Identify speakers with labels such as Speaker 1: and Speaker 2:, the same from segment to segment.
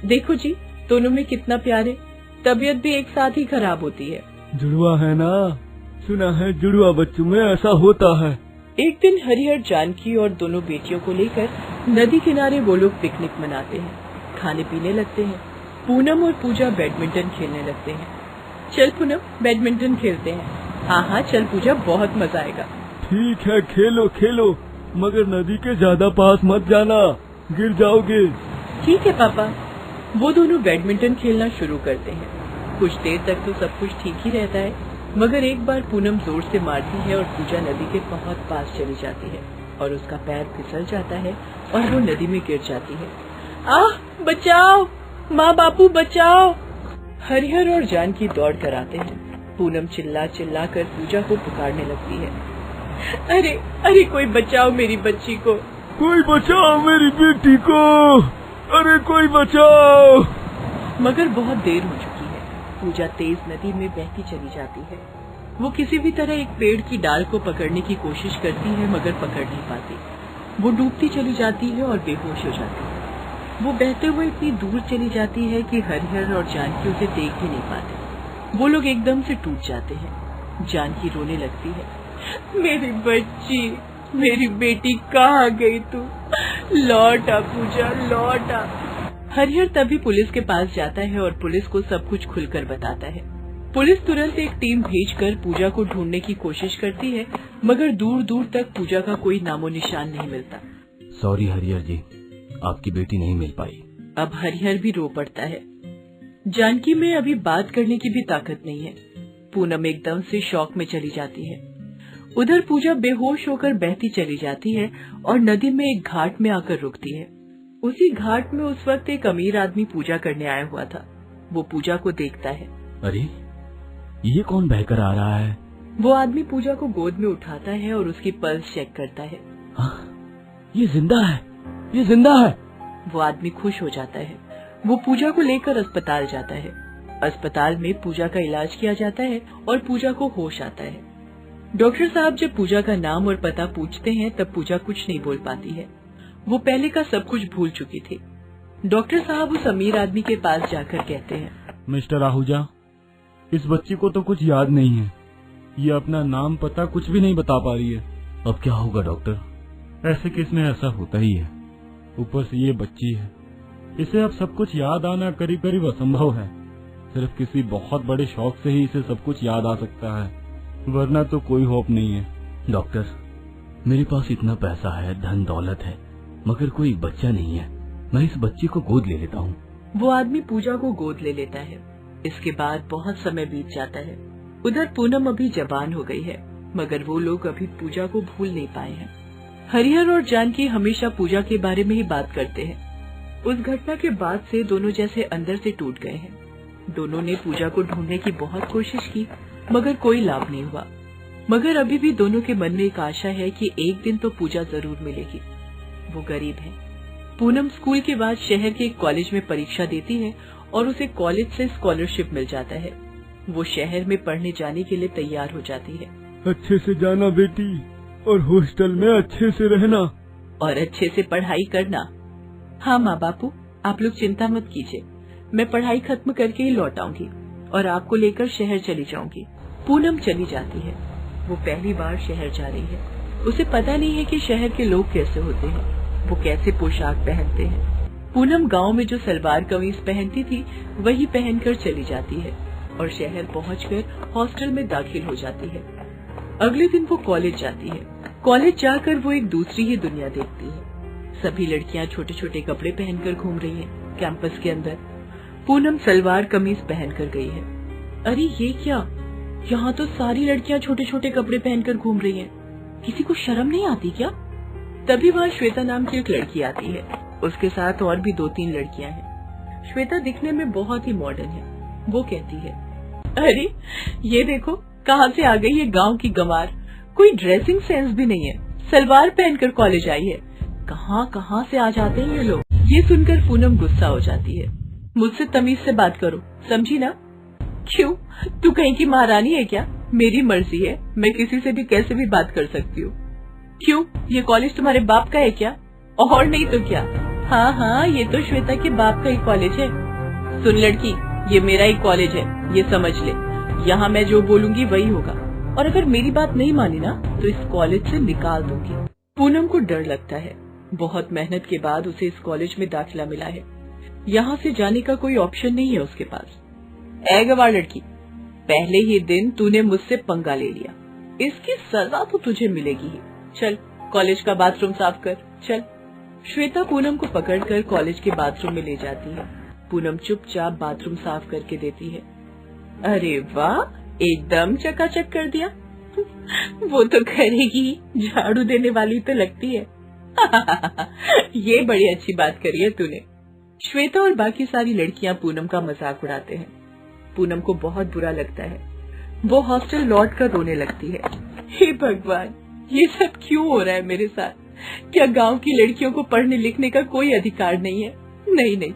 Speaker 1: देखो जी, दोनों में कितना प्यार है। तबीयत भी एक साथ ही खराब होती है।
Speaker 2: जुड़वा है ना, सुना है जुड़वा बच्चों में ऐसा होता है।
Speaker 1: एक दिन हरिहर जानकी और दोनों बेटियों को लेकर नदी किनारे वो लोग पिकनिक मनाते हैं, खाने पीने लगते हैं। पूनम और पूजा बैडमिंटन खेलने लगते हैं। चल पूनम, बैडमिंटन खेलते हैं। हाँ चल पूजा, बहुत मजा आएगा।
Speaker 2: ठीक है, खेलो खेलो, मगर नदी के ज्यादा पास मत जाना, गिर जाओगे।
Speaker 1: ठीक है पापा। वो दोनों बैडमिंटन खेलना शुरू करते हैं। कुछ देर तक तो सब कुछ ठीक ही रहता है, मगर एक बार पूनम जोर से मारती है और पूजा नदी के बहुत पास चली जाती है और उसका पैर फिसल जाता है और वो नदी में गिर जाती है। आह, बचाओ, माँ बापू बचाओ। हरिहर और जानकी दौड़ कर आते हैं। पूनम चिल्ला चिल्ला कर पूजा को पुकारने लगती है। अरे अरे, कोई बचाओ मेरी बच्ची को,
Speaker 2: कोई बचाओ मेरी बेटी को, अरे कोई बचाओ।
Speaker 1: मगर बहुत देर हो चुकी है। पूजा तेज नदी में बहती चली जाती है। वो किसी भी तरह एक पेड़ की डाल को पकड़ने की कोशिश करती है, मगर पकड़ नहीं पाती। वो डूबती चली जाती है और बेहोश हो जाती है। वो बहते हुए इतनी दूर चली जाती है कि हरिहर और जानकी उसे देख भी नहीं पाते। वो लोग एकदम से टूट जाते हैं। जानकी रोने लगती है। मेरी बच्ची, मेरी बेटी कहाँ गई तू? लौट आ पूजा, लौट आ। हरिहर तभी पुलिस के पास जाता है और पुलिस को सब कुछ खुलकर बताता है। पुलिस तुरंत एक टीम भेजकर पूजा को ढूंढने की कोशिश करती है, मगर दूर दूर तक पूजा का कोई नामो निशान नहीं मिलता।
Speaker 3: सॉरी हरिहर जी, आपकी बेटी नहीं मिल पाई।
Speaker 1: अब हरिहर भी रो पड़ता है। जानकी में अभी बात करने की भी ताकत नहीं है। पूनम एकदम से शॉक में चली जाती है। उधर पूजा बेहोश होकर बहती चली जाती है और नदी में एक घाट में आकर रुकती है। उसी घाट में उस वक्त एक अमीर आदमी पूजा करने आया हुआ था। वो पूजा को देखता है।
Speaker 3: अरे, ये कौन बहकर आ रहा है?
Speaker 1: वो आदमी पूजा को गोद में उठाता है और उसकी पल्स चेक करता है।
Speaker 3: ये जिंदा है, ये जिंदा है।
Speaker 1: वो आदमी खुश हो जाता है। वो पूजा को लेकर अस्पताल जाता है। अस्पताल में पूजा का इलाज किया जाता है और पूजा को होश आता है। डॉक्टर साहब जब पूजा का नाम और पता पूछते हैं तब पूजा कुछ नहीं बोल पाती है। वो पहले का सब कुछ भूल चुकी थी। डॉक्टर साहब उस अमीर आदमी के पास जाकर कहते हैं,
Speaker 2: मिस्टर आहूजा, इस बच्ची को तो कुछ याद नहीं है। ये अपना नाम पता कुछ भी नहीं बता पा रही है।
Speaker 3: अब क्या होगा डॉक्टर?
Speaker 2: ऐसे केस में ऐसा होता ही है। ऊपर से ये बच्ची है, इसे अब सब कुछ याद आना करीब करीब असंभव है। सिर्फ किसी बहुत बड़े शौक से ही इसे सब कुछ याद आ सकता है, वरना तो कोई होप नहीं है।
Speaker 3: डॉक्टर, मेरे पास इतना पैसा है, धन दौलत है, मगर कोई बच्चा नहीं है। मैं इस बच्ची को गोद ले लेता हूँ।
Speaker 1: वो आदमी पूजा को गोद ले लेता है। इसके बाद बहुत समय बीत जाता है। उधर पूनम अभी जवान हो गई है, मगर वो लोग अभी पूजा को भूल नहीं पाए हैं। हरिहर और जानकी हमेशा पूजा के बारे में ही बात करते हैं। उस घटना के बाद से दोनों जैसे अंदर से टूट गए हैं। दोनों ने पूजा को ढूंढने की बहुत कोशिश की, मगर कोई लाभ नहीं हुआ। मगर अभी भी दोनों के मन में एक आशा है कि एक दिन तो पूजा जरूर मिलेगी। वो गरीब है। पूनम स्कूल के बाद शहर के एक कॉलेज में परीक्षा देती है और उसे कॉलेज से स्कॉलरशिप मिल जाता है। वो शहर में पढ़ने जाने के लिए तैयार हो जाती है।
Speaker 2: अच्छे से जाना बेटी, और हॉस्टल में अच्छे से रहना
Speaker 1: और अच्छे से पढ़ाई करना। हाँ माँ बापू, आप लोग चिंता मत कीजिए। मैं पढ़ाई खत्म करके ही लौट आऊंगी और आपको लेकर शहर चली जाऊंगी। पूनम चली जाती है। वो पहली बार शहर जा रही है। उसे पता नहीं है कि शहर के लोग कैसे होते हैं, वो कैसे पोशाक पहनते हैं। पूनम गांव में जो सलवार कमीज पहनती थी वही पहनकर चली जाती है और शहर पहुंचकर हॉस्टल में दाखिल हो जाती है। अगले दिन वो कॉलेज जाती है। कॉलेज जाकर वो एक दूसरी ही दुनिया देखती है। सभी लड़कियां छोटे छोटे कपड़े पहनकर घूम रही हैं कैंपस के अंदर। पूनम सलवार कमीज पहनकर गई है। अरे ये क्या, यहाँ तो सारी लड़कियां छोटे छोटे कपड़े पहनकर घूम रही हैं। किसी को शर्म नहीं आती क्या? तभी वहाँ श्वेता नाम की एक लड़की आती है। उसके साथ और भी 2-3 लड़कियां हैं। श्वेता दिखने में बहुत ही मॉडर्न है। वो कहती है, अरे ये देखो कहाँ से आ गई है गांव की गंवार। कोई ड्रेसिंग सेंस भी नहीं है, सलवार पहनकर कॉलेज आई है। कहाँ कहाँ से आ जाते हैं ये लोग। ये सुनकर पूनम गुस्सा हो जाती है। मुझसे तमीज से बात करो, समझी ना? क्यों, तू कहीं की महारानी है क्या? मेरी मर्जी है, मैं किसी से भी कैसे भी बात कर सकती हूँ। क्यों, ये कॉलेज तुम्हारे बाप का है क्या? और नहीं तो क्या। हाँ हाँ, ये तो श्वेता के बाप का ही कॉलेज है। सुन लड़की, ये मेरा ही कॉलेज है, ये समझ ले। यहाँ मैं जो बोलूंगी वही होगा, और अगर मेरी बात नहीं मानी ना तो इस कॉलेज से निकाल दूंगी। पूनम को डर लगता है। बहुत मेहनत के बाद उसे इस कॉलेज में दाखिला मिला है। यहाँ से जाने का कोई ऑप्शन नहीं है उसके पास। ऐ गवार लड़की, पहले ही दिन तूने मुझसे पंगा ले लिया, इसकी सजा तो तुझे मिलेगी ही। चल कॉलेज का बाथरूम साफ कर, चल। श्वेता पूनम को पकड़कर कॉलेज के बाथरूम में ले जाती है। पूनम चुपचाप बाथरूम साफ करके देती है। अरे वाह, एकदम चकाचक कर दिया। वो तो करेगी, झाड़ू देने वाली तो लगती है। ये बड़ी अच्छी बात करी है तूने। श्वेता और बाकी सारी लड़कियां पूनम का मजाक उड़ाते हैं। पूनम को बहुत बुरा लगता है। वो हॉस्टल लौट कर रोने लगती है। हे भगवान, ये सब क्यों हो रहा है मेरे साथ? क्या गांव की लड़कियों को पढ़ने लिखने का कोई अधिकार नहीं है? नहीं नहीं,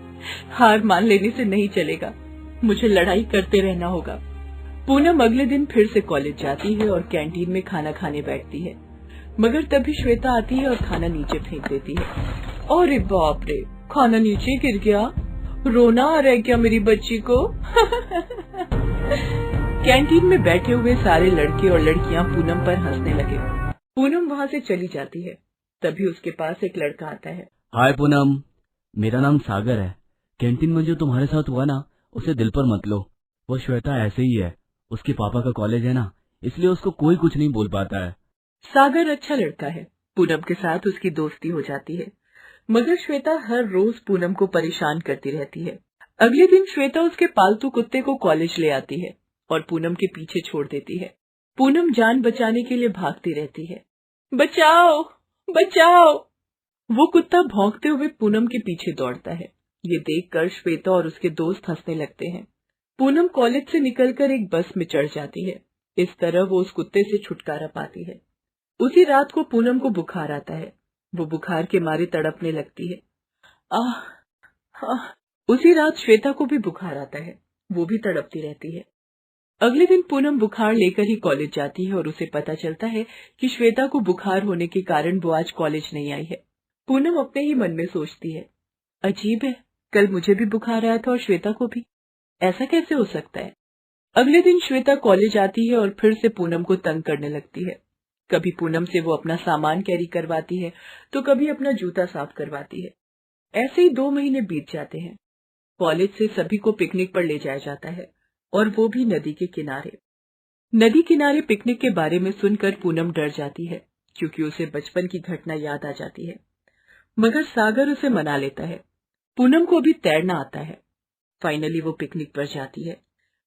Speaker 1: हार मान लेने से नहीं चलेगा, मुझे लड़ाई करते रहना होगा। पूनम अगले दिन फिर से कॉलेज जाती है और कैंटीन में खाना खाने बैठती है, मगर तभी श्वेता आती है और खाना नीचे फेंक देती है। अरे बाप रे, खाना नीचे गिर गया। रोना आ रहा है क्या मेरी बच्ची को? कैंटीन में बैठे हुए सारे लड़के और लड़कियां पूनम पर हंसने लगे। पूनम वहाँ से चली जाती है। तभी उसके पास एक लड़का आता है।
Speaker 3: हाय पूनम, मेरा नाम सागर है। कैंटीन में जो तुम्हारे साथ हुआ ना, उसे दिल पर मत लो। वो श्वेता ऐसे ही है, उसके पापा का कॉलेज है ना, इसलिए उसको कोई कुछ नहीं बोल पाता है।
Speaker 1: सागर अच्छा लड़का है। पूनम के साथ उसकी दोस्ती हो जाती है, मगर श्वेता हर रोज पूनम को परेशान करती रहती है। अगले दिन श्वेता उसके पालतू कुत्ते को कॉलेज ले आती है और पूनम के पीछे छोड़ देती है। पूनम जान बचाने के लिए भागती रहती है। बचाओ बचाओ! वो कुत्ता भौंकते हुए पूनम के पीछे दौड़ता है। ये देखकर श्वेता और उसके दोस्त हंसने लगते हैं। पूनम कॉलेज से निकलकर एक बस में चढ़ जाती है। इस तरह वो उस कुत्ते से छुटकारा पाती है। उसी रात को पूनम को बुखार आता है। वो बुखार के मारे तड़पने लगती है। उसी रात श्वेता को भी बुखार आता है। वो भी तड़पती रहती है। अगले दिन पूनम बुखार लेकर ही कॉलेज जाती है और उसे पता चलता है कि श्वेता को बुखार होने के कारण वो आज कॉलेज नहीं आई है। पूनम अपने ही मन में सोचती है, अजीब है, कल मुझे भी बुखार आया था और श्वेता को भी। ऐसा कैसे हो सकता है? अगले दिन श्वेता कॉलेज आती है और फिर से पूनम को तंग करने लगती है। कभी पूनम से वो अपना सामान कैरी करवाती है तो कभी अपना जूता साफ करवाती है। ऐसे ही 2 महीने बीत जाते हैं। कॉलेज से सभी को पिकनिक पर ले जाया जाता है, और वो भी नदी के किनारे। नदी किनारे पिकनिक के बारे में सुनकर पूनम डर जाती है, क्योंकि उसे बचपन की घटना याद आ जाती है। मगर सागर उसे मना लेता है। पूनम को भी तैरना आता है। फाइनली वो पिकनिक पर जाती है।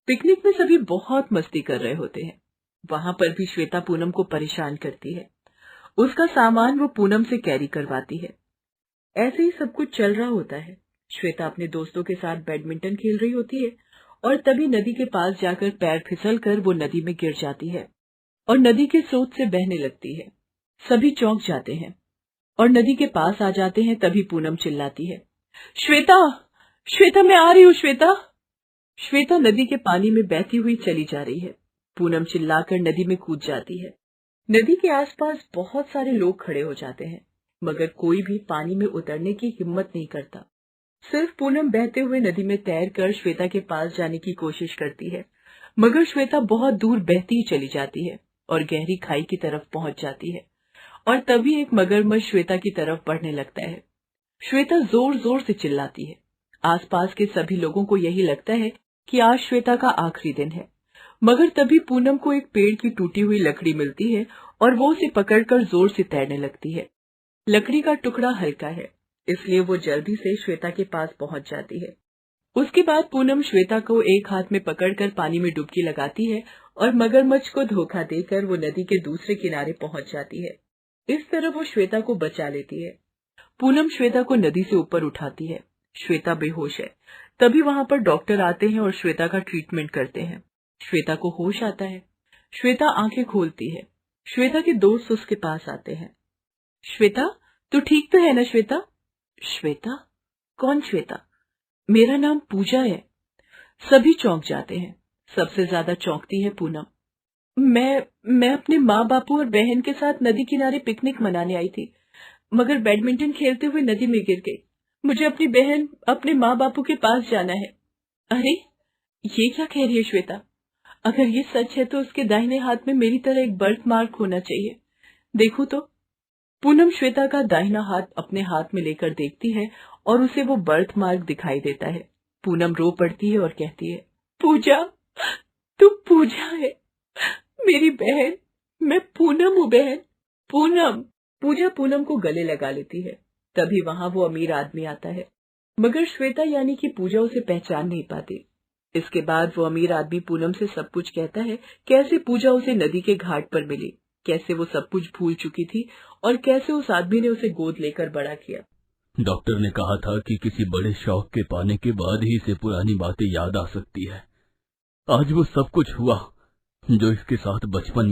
Speaker 1: पिकनिक में सभी बहुत मस्ती कर रहे होते हैं। वहां पर भी श्वेता पूनम को परेशान करती है। उसका सामान वो पूनम से कैरी करवाती है। ऐसे ही सब कुछ चल रहा होता है। श्वेता अपने दोस्तों के साथ बैडमिंटन खेल रही होती है और तभी नदी के पास जाकर पैर फिसलकर वो नदी में गिर जाती है और नदी के स्रोत से बहने लगती है। सभी चौंक जाते हैं और नदी के पास आ जाते हैं। तभी पूनम चिल्लाती है, श्वेता, श्वेता, मैं आ रही हूँ श्वेता। श्वेता नदी के पानी में बहती हुई चली जा रही है। पूनम चिल्लाकर नदी में कूद जाती है। नदी के आसपास बहुत सारे लोग खड़े हो जाते हैं, मगर कोई भी पानी में उतरने की हिम्मत नहीं करता। सिर्फ पूनम बहते हुए नदी में तैरकर श्वेता के पास जाने की कोशिश करती है, मगर श्वेता बहुत दूर बहती ही चली जाती है और गहरी खाई की तरफ पहुंच जाती है। और तभी एक मगरमच्छ श्वेता की तरफ बढ़ने लगता है। श्वेता जोर जोर से चिल्लाती है। आसपास के सभी लोगों को यही लगता है कि आज श्वेता का आखिरी दिन है, मगर तभी पूनम को एक पेड़ की टूटी हुई लकड़ी मिलती है और वो उसे पकड़कर जोर से तैरने लगती है। लकड़ी का टुकड़ा हल्का है, इसलिए वो जल्दी से श्वेता के पास पहुंच जाती है। उसके बाद पूनम श्वेता को एक हाथ में पकड़कर पानी में डुबकी लगाती है और मगरमच्छ को धोखा देकर वो नदी के दूसरे किनारे पहुंच जाती है। इस तरह वो श्वेता को बचा लेती है। पूनम श्वेता को नदी से ऊपर उठाती है। श्वेता बेहोश है। तभी वहां पर डॉक्टर आते हैं और श्वेता का ट्रीटमेंट करते हैं। श्वेता को होश आता है। श्वेता आंखें खोलती है। श्वेता के दोस्त उसके पास आते हैं। श्वेता, तू ठीक तो है ना श्वेता? श्वेता? कौन श्वेता? मेरा नाम पूजा है। सभी चौंक जाते हैं। सबसे ज्यादा चौंकती है पूनम। मैं अपने माँ बापू और बहन के साथ नदी किनारे पिकनिक मनाने आई थी, मगर बैडमिंटन खेलते हुए नदी में गिर गई। मुझे अपनी बहन, अपने माँ बापू के पास जाना है। अरे, ये क्या कह रही है श्वेता? अगर ये सच है तो उसके दाहिने हाथ में मेरी तरह एक बर्थ मार्क होना चाहिए। देखो तो। पूनम श्वेता का दाहिना हाथ अपने हाथ में लेकर देखती है और उसे वो बर्थ मार्क दिखाई देता है। पूनम रो पड़ती है और कहती है, पूजा, तू पूजा है, मेरी बहन। मैं पूनम हूँ बहन, पूनम। पूजा पूनम को गले लगा लेती है। तभी वहां वो अमीर आदमी आता है, मगर श्वेता यानी कि पूजा उसे पहचान नहीं पाती। इसके बाद वो अमीर आदमी पूनम से सब कुछ कहता है, कैसे पूजा उसे नदी के घाट पर मिली, कैसे वो सब कुछ भूल चुकी थी और कैसे उस आदमी ने उसे गोद लेकर बड़ा किया।
Speaker 3: डॉक्टर ने कहा था कि किसी बड़े शौक के पाने के बाद ही इसे पुरानी बातें याद आ सकती है। आज वो सब कुछ हुआ जो इसके साथ बचपन